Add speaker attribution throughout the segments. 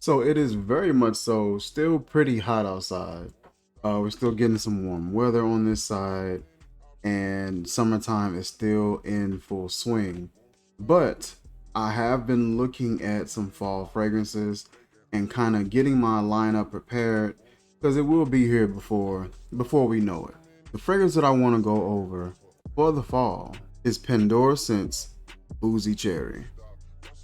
Speaker 1: So it is very much so still pretty hot outside. We're still getting some warm weather on this side, and summertime is still in full swing. But I have been looking at some fall fragrances and kind of getting my lineup prepared because it will be here before we know it. The fragrance that I want to go over for the fall is Pendora Scents Boozy Cherry.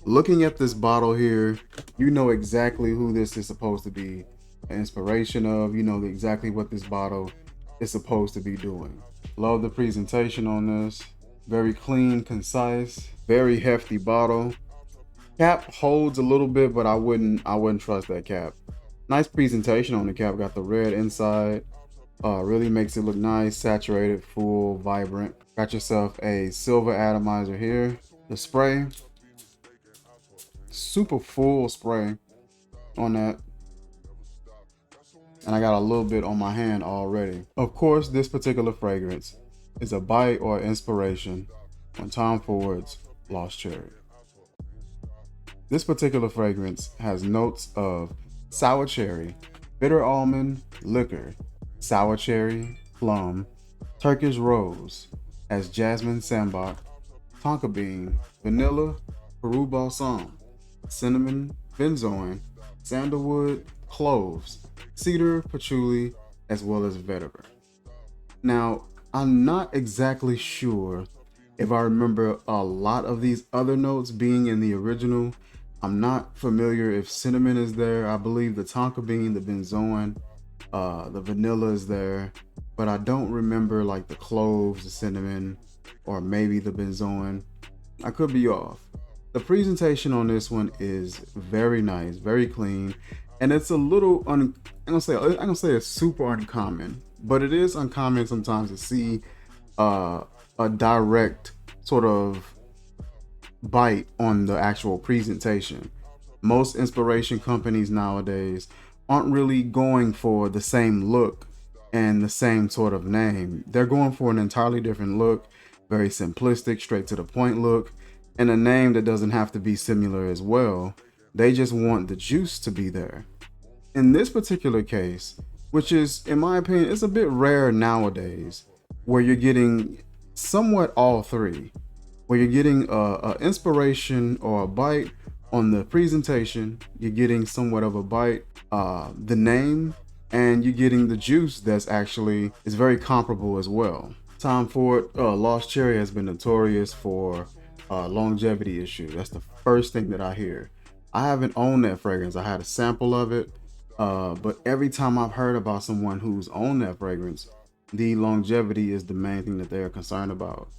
Speaker 1: Looking at this bottle here, you know exactly who this is supposed to be an inspiration of. You know exactly what this bottle is supposed to be doing. Love the presentation on this. Very clean, concise, very hefty bottle. Cap holds a little bit, but I wouldn't trust that cap. Nice presentation on the cap. Got the red inside. Really makes it look nice, saturated, full, vibrant. Got yourself a silver atomizer here. The spray, super full spray on that, and I got a little bit on my hand already. Of course, this particular fragrance is a bite or inspiration on Tom Ford's Lost Cherry. This particular fragrance has notes of sour cherry, bitter almond, liquor, sour cherry, plum, Turkish rose, as jasmine sambac, tonka bean, vanilla, Peru balsam, cinnamon, benzoin, sandalwood, cloves, cedar, patchouli, as well as vetiver. Now, I'm not exactly sure if I remember a lot of these other notes being in the original. I'm not familiar if cinnamon is there. I believe the tonka bean, the benzoin, the vanilla is there, but I don't remember like the cloves, the cinnamon, or maybe the benzoin. I could be off. The presentation on this one is very nice, very clean, and it's a little I'm gonna say it's super uncommon, but it is uncommon sometimes to see a direct sort of bite on the actual presentation. Most inspiration companies nowadays aren't really going for the same look and the same sort of name. They're going for an entirely different look, very simplistic, straight to the point look, and a name that doesn't have to be similar as well. They just want the juice to be there. In this particular case, which is, in my opinion, it's a bit rare nowadays, where you're getting somewhat all three, where you're getting a inspiration or a bite on the presentation, you're getting somewhat of a bite, the name, and you're getting the juice that's actually is very comparable as well. Tom Ford Lost Cherry has been notorious for longevity issue. That's the first thing that I hear. I haven't owned that fragrance. I had a sample of it, but every time I've heard about someone who's owned that fragrance, the longevity is the main thing that they're concerned about.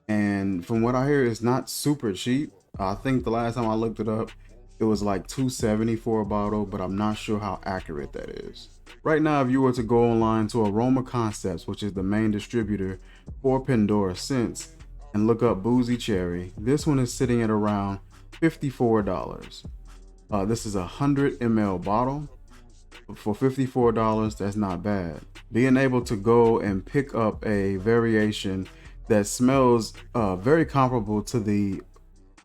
Speaker 1: And from what I hear, it's not super cheap. I think the last time I looked it up, it was like $270 for a bottle, but I'm not sure how accurate that is. Right now, if you were to go online to Aroma Concepts, which is the main distributor for Pendora Scents, and look up Boozy Cherry, this one is sitting at around $54. This is a 100 ml bottle. For $54, that's not bad. Being able to go and pick up a variation that smells very comparable to the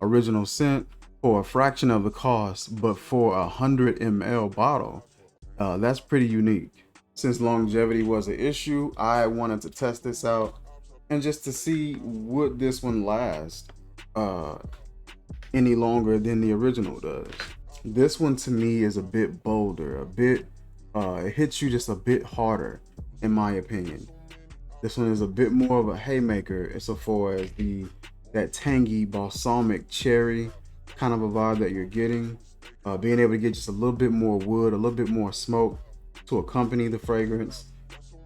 Speaker 1: original scent for a fraction of the cost, but for a 100 ml bottle, that's pretty unique. Since longevity was an issue, I wanted to test this out and just to see would this one last any longer than the original does. This one to me is a bit bolder, a bit it hits you just a bit harder, in my opinion. This one is a bit more of a haymaker as far as that tangy balsamic cherry kind of a vibe that you're getting. Being able to get just a little bit more wood, a little bit more smoke to accompany the fragrance.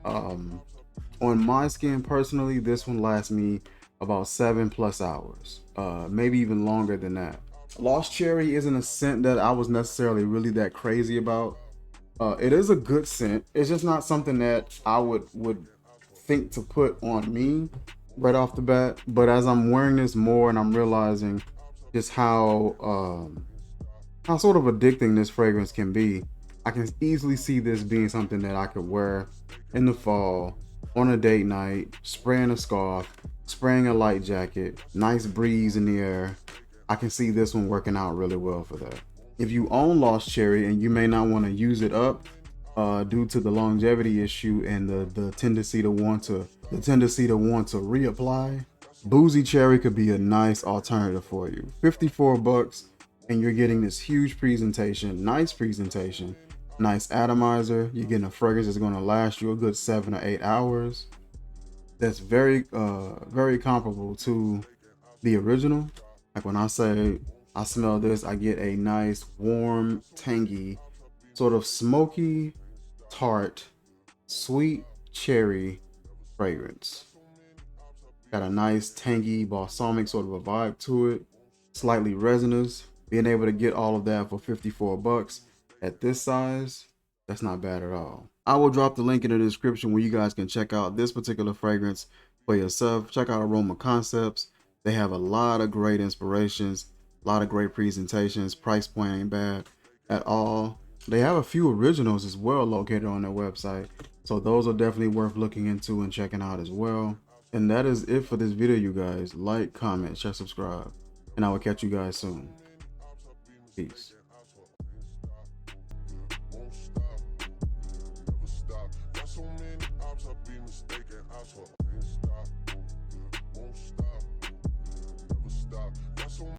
Speaker 1: On my skin personally, this one lasts me about 7+ hours, maybe even longer than that. Lost Cherry isn't a scent that I was necessarily really that crazy about. It is a good scent. It's just not something that I would think to put on me right off the bat. But as I'm wearing this more and I'm realizing just how sort of addicting this fragrance can be, I can easily see this being something that I could wear in the fall on a date night, spraying a scarf, spraying a light jacket, nice breeze in the air. I can see this one working out really well for that. If you own Lost Cherry and you may not want to use it up due to the longevity issue and the tendency to want to reapply, Boozy Cherry could be a nice alternative for you. 54 bucks and you're getting this huge presentation, nice atomizer. You're getting a fragrance that's going to last you a good 7 or 8 hours. That's very comparable to the original. Like when I say I smell this, I get a nice warm, tangy, sort of smoky, tart, sweet cherry fragrance. Got a nice tangy balsamic sort of a vibe to it, slightly resinous. Being able to get all of that for 54 bucks at this size, that's not bad at all. I will drop the link in the description where you guys can check out this particular fragrance for yourself. Check out Aroma Concepts. They have a lot of great inspirations, a lot of great presentations. Price point ain't bad at all. They have a few originals as well located on their website, so those are definitely worth looking into and checking out as well. And that is it for this video, you guys. Like, comment, share, subscribe, and I will catch you guys soon. Peace. Stop.